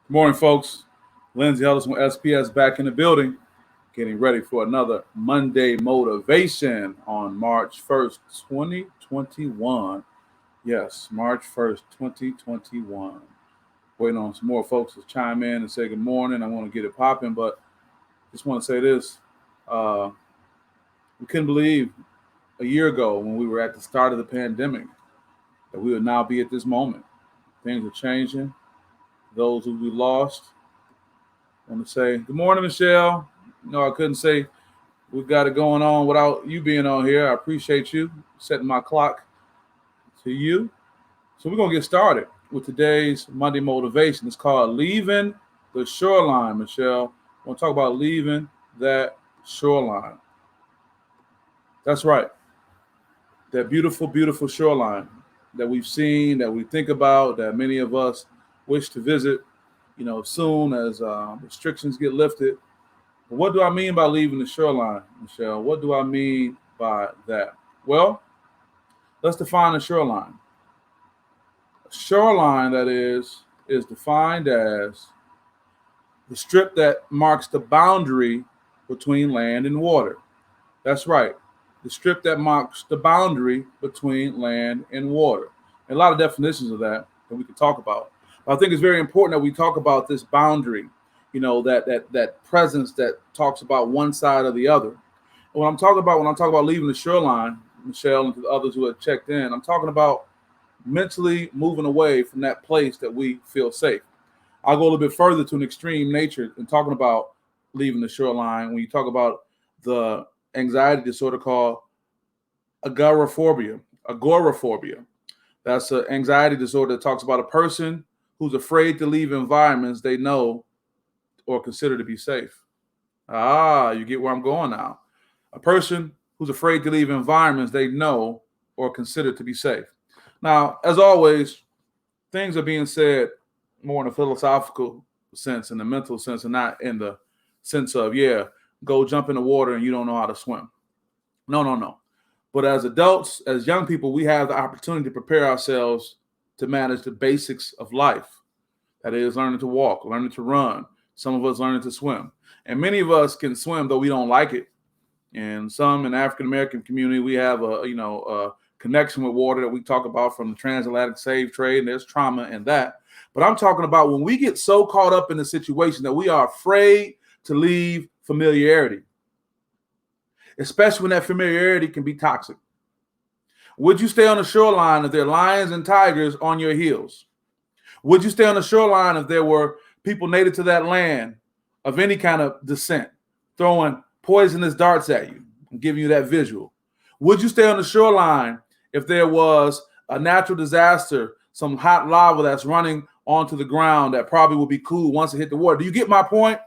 Good morning, folks. Lindsay Ellis from SPS back in the building, getting ready for another Monday motivation on March 1st, 2021. Yes, March 1st, 2021. Waiting on some more folks to chime in and say good morning. I want to get it popping, but just want to say this. Uh, we couldn't believe a year ago when we were at the start of the pandemic that we would now be at this moment. Things are changing. Those who we lost, I want to say good morning, Michelle. No, I couldn't say we've got it going on without you being on here. I appreciate you setting my clock to you. So we're gonna get started with today's Monday motivation. It's called Leaving the Shoreline, Michelle. I want to talk about leaving that shoreline. That's right. That beautiful, beautiful shoreline that we've seen, that we think about, that many of us wish to visit, soon as restrictions get lifted. But what do I mean by leaving the shoreline, Michelle? What do I mean by that? Well, let's define a shoreline. A shoreline, that is defined as the strip that marks the boundary between land and water. That's right. The strip that marks the boundary between land and water. And a lot of definitions of that we could talk about. But I think it's very important that we talk about this boundary, that presence that talks about one side or the other. And when I'm talking about leaving the shoreline, Michelle, and to the others who have checked in, I'm talking about mentally moving away from that place that we feel safe. I'll go a little bit further to an extreme nature and talking about leaving the shoreline. When you talk about the anxiety disorder called agoraphobia. Agoraphobia. That's an anxiety disorder that talks about a person who's afraid to leave environments they know or consider to be safe. You get where I'm going now. A person who's afraid to leave environments they know or consider to be safe. Now, as always, things are being said more in a philosophical sense, in the mental sense, and not in the sense of, go jump in the water and you don't know how to swim. No. But as adults, as young people, we have the opportunity to prepare ourselves to manage the basics of life. That is learning to walk, learning to run. Some of us learning to swim. And many of us can swim, though we don't like it. And some in the African American community, we have a connection with water that we talk about from the transatlantic slave trade, and there's trauma in that. But I'm talking about when we get so caught up in the situation that we are afraid to leave familiarity, especially when that familiarity can be toxic. Would you stay on the shoreline if there are lions and tigers on your heels? Would you stay on the shoreline if there were people native to that land of any kind of descent throwing poisonous darts at you and giving you that visual? Would you stay on the shoreline if there was a natural disaster, some hot lava that's running onto the ground that probably will be cool once it hit the water? Do you get my point?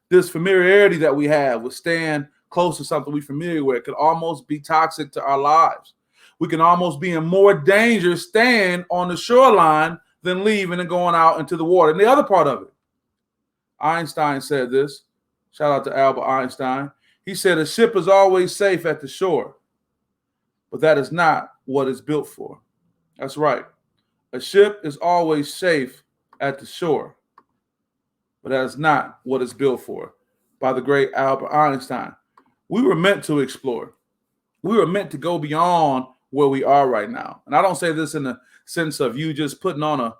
This familiarity that we have with staying close to something we're familiar with could almost be toxic to our lives. We can almost be in more danger staying on the shoreline than leaving and going out into the water. And the other part of it, Einstein said this. Shout out to Albert Einstein. He said a ship is always safe at the shore, but that is not what it's built for. That's right. A ship is always safe at the shore, but that is not what it's built for. By the great Albert Einstein. We were meant to explore. We were meant to go beyond where we are right now. And I don't say this in the sense of you just putting on a,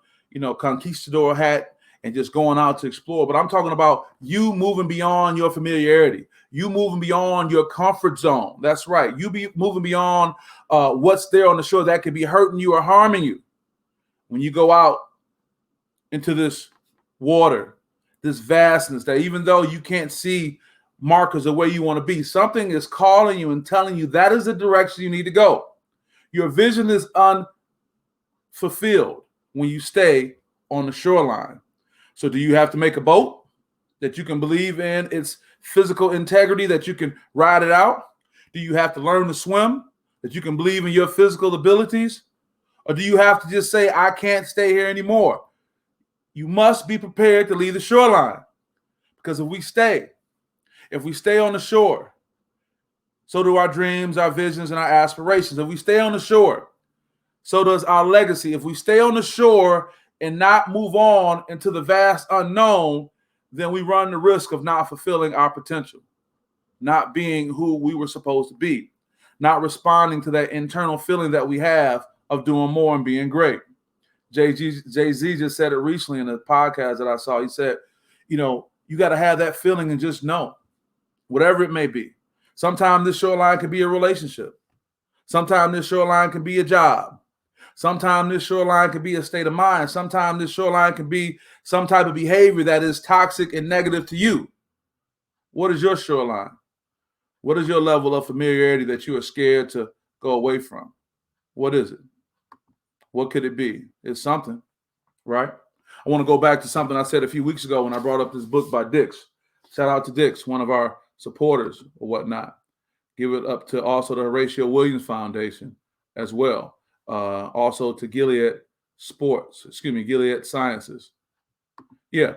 conquistador hat and just going out to explore, but I'm talking about you moving beyond your familiarity. You moving beyond your comfort zone. That's right. You be moving beyond what's there on the shore that could be hurting you or harming you. When you go out into this water, this vastness that even though you can't see markers of where you want to be, something is calling you and telling you that is the direction you need to go. Your vision is unfulfilled when you stay on the shoreline. So do you have to make a boat that you can believe in its physical integrity, that you can ride it out? Do you have to learn to swim, that you can believe in your physical abilities? Or do you have to just say, I can't stay here anymore? You must be prepared to leave the shoreline. Because if we stay on the shore, so do our dreams, our visions, and our aspirations. If we stay on the shore, so does our legacy. If we stay on the shore, and not move on into the vast unknown, then we run the risk of not fulfilling our potential, not being who we were supposed to be, not responding to that internal feeling that we have of doing more and being great. Jay-Z just said it recently in a podcast that I saw. He said, you got to have that feeling and just know, whatever it may be. Sometimes this shoreline can be a relationship. Sometimes this shoreline can be a job. Sometimes this shoreline can be a state of mind. Sometimes this shoreline can be some type of behavior that is toxic and negative to you. What is your shoreline? What is your level of familiarity that you are scared to go away from? What is it? What could it be? It's something, right? I want to go back to something I said a few weeks ago when I brought up this book by Dix. Shout out to Dix, one of our supporters or whatnot. Give it up to also the Horatio Williams Foundation as well. Also to Gilead Sciences. Yeah,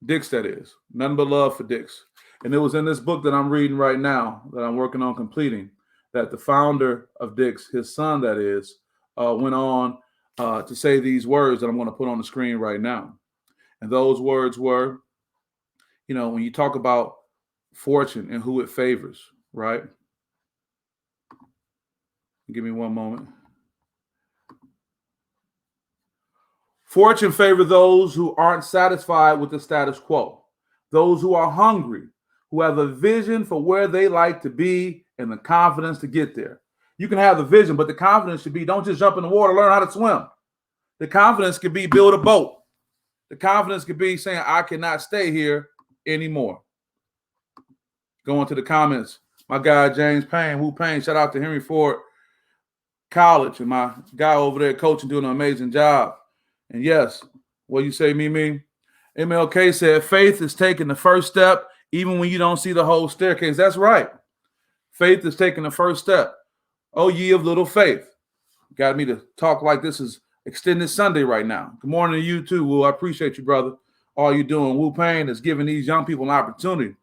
Dix, that is. Nothing but love for Dix. And it was in this book that I'm reading right now, that I'm working on completing, that the founder of Dix, his son that is, went on to say these words that I'm going to put on the screen right now. And those words were, when you talk about fortune and who it favors, right? Give me one moment. Fortune favors those who aren't satisfied with the status quo, those who are hungry, who have a vision for where they like to be and the confidence to get there. You can have the vision, but the confidence should be, don't just jump in the water, learn how to swim. The confidence could be build a boat. The confidence could be saying, I cannot stay here anymore. Going to the comments. My guy, James Payne, Wu Payne, shout out to Henry Ford College and my guy over there coaching, doing an amazing job. And yes, what you say, Mimi? MLK said, faith is taking the first step even when you don't see the whole staircase. That's right. Faith is taking the first step. Oh, ye of little faith. Got me to talk like this is Extended Sunday right now. Good morning to you too, Wu. I appreciate you, brother. All you doing. Wu Payne is giving these young people an opportunity.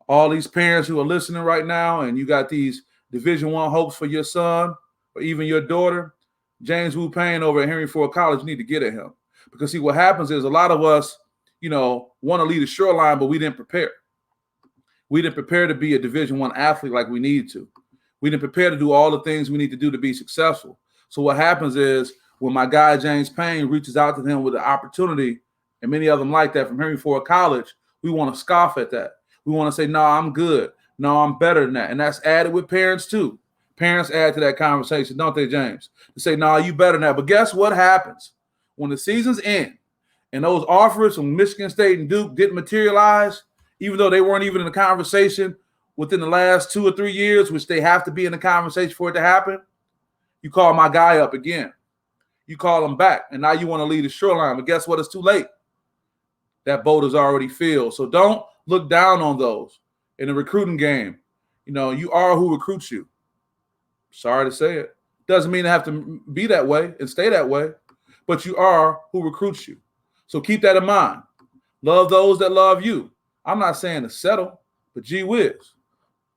All these parents who are listening right now, and you got these Division I hopes for your son or even your daughter, James Wu Payne over at Henry Ford College, you need to get at him. Because see, what happens is a lot of us, want to lead a shoreline, but we didn't prepare. We didn't prepare to be a Division I athlete like we need to. We didn't prepare to do all the things we need to do to be successful. So what happens is when my guy James Payne reaches out to them with the opportunity, and many of them like that from Henry Ford College, we want to scoff at that. We want to say, no, I'm good. No, I'm better than that. And that's added with parents too. Parents add to that conversation, don't they, James? They say, no, you better than that. But guess what happens? When the seasons end and those offers from Michigan State and Duke didn't materialize, even though they weren't even in the conversation within the last 2 or 3 years, which they have to be in the conversation for it to happen, you call my guy up again. You call him back, and now you want to lead the shoreline. But guess what? It's too late. That boat is already filled. So don't look down on those in the recruiting game. You are who recruits you. Sorry to say it. Doesn't mean it have to be that way and stay that way, but you are who recruits you. So keep that in mind. Love those that love you. I'm not saying to settle, but gee whiz.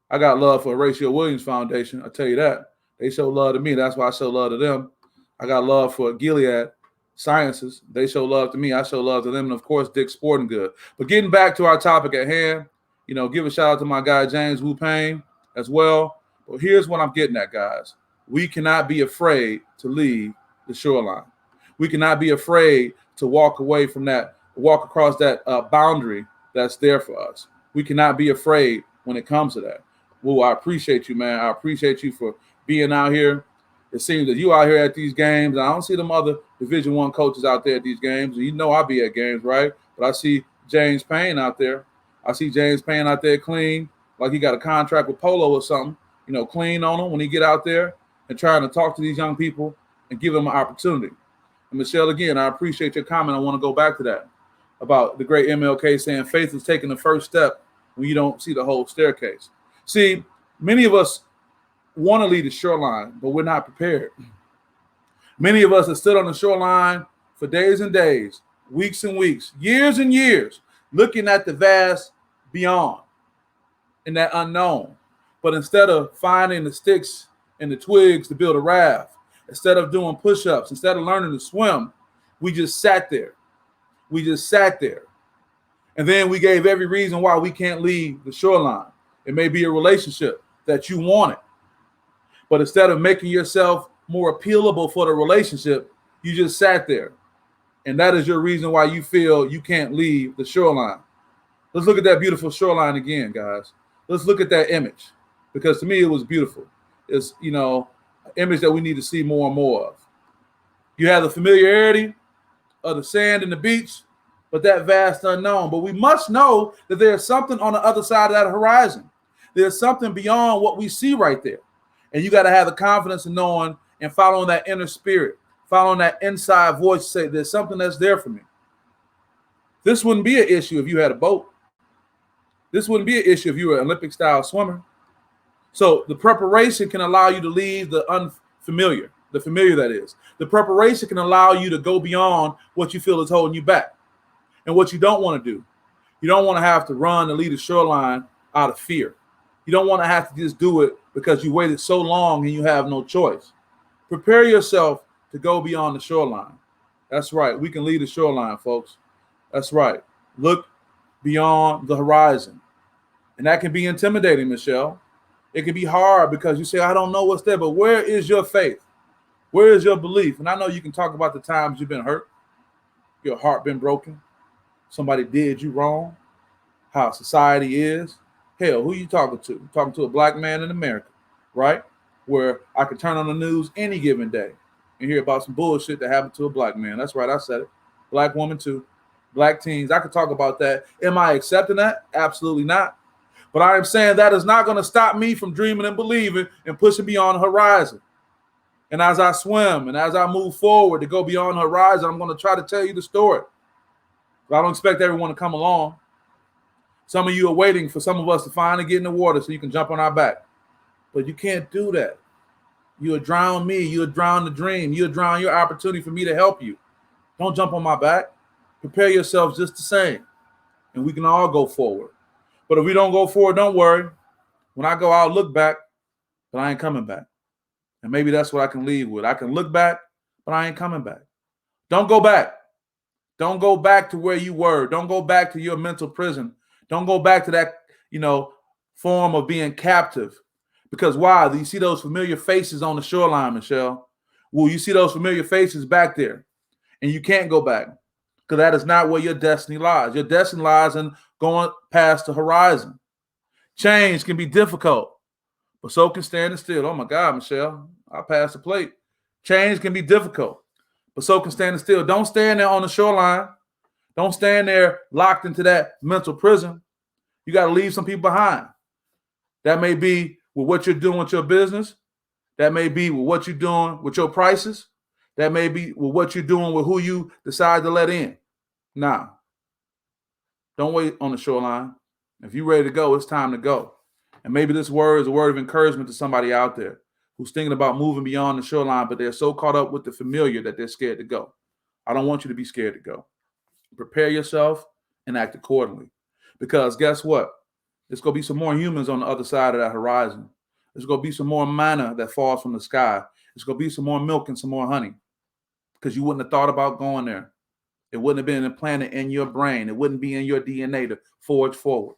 I got love for Horatio Williams Foundation. I tell you that. They show love to me. That's why I show love to them. I got love for Gilead Sciences. They show love to me. I show love to them. And, of course, Dick's Sporting Good. But getting back to our topic at hand, give a shout-out to my guy, James Wu Payne, as well. Well, here's what I'm getting at, guys. We cannot be afraid to leave the shoreline. We cannot be afraid to walk away from that, walk across that boundary that's there for us. We cannot be afraid when it comes to that. Well, I appreciate you, man. I appreciate you for being out here. It seems that you out here at these games. I don't see them other Division I coaches out there at these games. And I'll be at games, right? But I see James Payne out there. I see James Payne out there clean, like he got a contract with Polo or something, clean on him when he get out there and trying to talk to these young people and give them an opportunity. And Michelle, again, I appreciate your comment. I want to go back to that about the great MLK saying faith is taking the first step when you don't see the whole staircase. See, many of us want to lead the shoreline, but we're not prepared. Many of us have stood on the shoreline for days and days, weeks and weeks, years and years, looking at the vast beyond and that unknown. But instead of finding the sticks and the twigs to build a raft, instead of doing push-ups, instead of learning to swim, We just sat there. We just sat there. And then we gave every reason why we can't leave the shoreline. It may be a relationship that you wanted. But instead of making yourself more appealable for the relationship, you just sat there. And that is your reason why you feel you can't leave the shoreline. Let's look at that beautiful shoreline again, guys. Let's look at that image. Because to me, it was beautiful. It's, an image that we need to see more and more of. You have the familiarity of the sand and the beach, but that vast unknown. But we must know that there's something on the other side of that horizon. There's something beyond what we see right there. And you got to have the confidence in knowing and following that inner spirit, following that inside voice to say, there's something that's there for me. This wouldn't be an issue if you had a boat. This wouldn't be an issue if you were an Olympic-style swimmer. So the preparation can allow you to leave the unfamiliar, the familiar that is. The preparation can allow you to go beyond what you feel is holding you back and what you don't want to do. You don't want to have to run and leave the shoreline out of fear. You don't want to have to just do it because you waited so long and you have no choice. Prepare yourself to go beyond the shoreline. That's right. We can leave the shoreline, folks. That's right. Look beyond the horizon. And that can be intimidating, Michelle. It can be hard because you say, I don't know what's there, but where is your faith? Where is your belief? And I know you can talk about the times you've been hurt, your heart been broken, somebody did you wrong, how society is. Hell, who you talking to? You're talking to a black man in America, right? Where I could turn on the news any given day and hear about some bullshit that happened to a black man. That's right, I said it. Black woman too. Black teens. I could talk about that. Am I accepting that? Absolutely not. But I am saying that is not going to stop me from dreaming and believing and pushing beyond the horizon. And as I swim and as I move forward to go beyond the horizon, I'm going to try to tell you the story. But I don't expect everyone to come along. Some of you are waiting for some of us to finally get in the water so you can jump on our back. But you can't do that. You'll drown me. You'll drown the dream. You'll drown your opportunity for me to help you. Don't jump on my back. Prepare yourselves just the same. And we can all go forward. But if we don't go forward, don't worry. When I go out, look back, but I ain't coming back. And maybe that's what I can leave with. I can look back, but I ain't coming back. Don't go back. Don't go back to where you were. Don't go back to your mental prison. Don't go back to that, form of being captive. Because why? Do you see those familiar faces on the shoreline, Michelle? Well, you see those familiar faces back there, and you can't go back because that is not where your destiny lies. Your destiny lies in going past the horizon. Change can be difficult, but so can standing still. Oh my God, Michelle, I passed the plate. Change can be difficult, but so can standing still. Don't stand there on the shoreline. Don't stand there locked into that mental prison. You got to leave some people behind. That may be with what you're doing with your business. That may be with what you're doing with your prices. That may be with what you're doing with who you decide to let in. Nah. Don't wait on the shoreline. If you're ready to go, it's time to go. And maybe this word is a word of encouragement to somebody out there who's thinking about moving beyond the shoreline, but they're so caught up with the familiar that they're scared to go. I don't want you to be scared to go. Prepare yourself and act accordingly. Because guess what? There's going to be some more humans on the other side of that horizon. There's going to be some more manna that falls from the sky. There's going to be some more milk and some more honey. Because you wouldn't have thought about going there. It wouldn't have been implanted in your brain. It wouldn't be in your DNA to forge forward.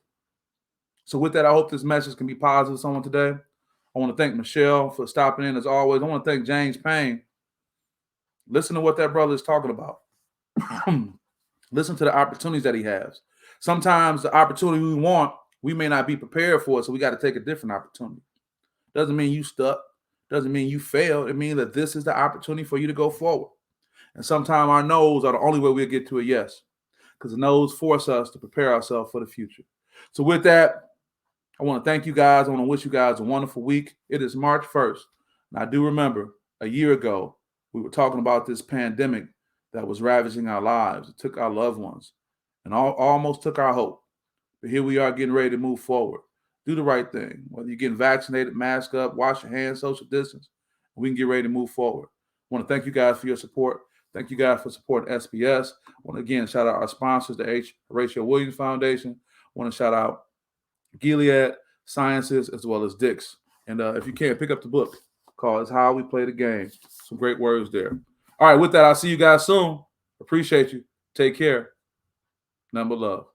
So with that, I hope this message can be positive to someone today. I want to thank Michelle for stopping in as always. I want to thank James Payne. Listen to what that brother is talking about. Listen to the opportunities that he has. Sometimes the opportunity we want, we may not be prepared for it, so we got to take a different opportunity. Doesn't mean you stuck. Doesn't mean you failed. It means that this is the opportunity for you to go forward. And sometimes our no's are the only way we'll get to a yes, because the no's force us to prepare ourselves for the future. So with that, I want to thank you guys. I want to wish you guys a wonderful week. It is March 1st. And I do remember a year ago, we were talking about this pandemic that was ravaging our lives. It took our loved ones and almost took our hope. But here we are getting ready to move forward. Do the right thing. Whether you're getting vaccinated, mask up, wash your hands, social distance, we can get ready to move forward. I want to thank you guys for your support. Thank you guys for supporting SPS. I want to again shout out our sponsors, the Horatio Williams Foundation. I want to shout out Gilead Sciences as well as Dix. And if you can't, pick up the book called It's How We Play the Game. Some great words there. All right, with that, I'll see you guys soon. Appreciate you. Take care. Number love.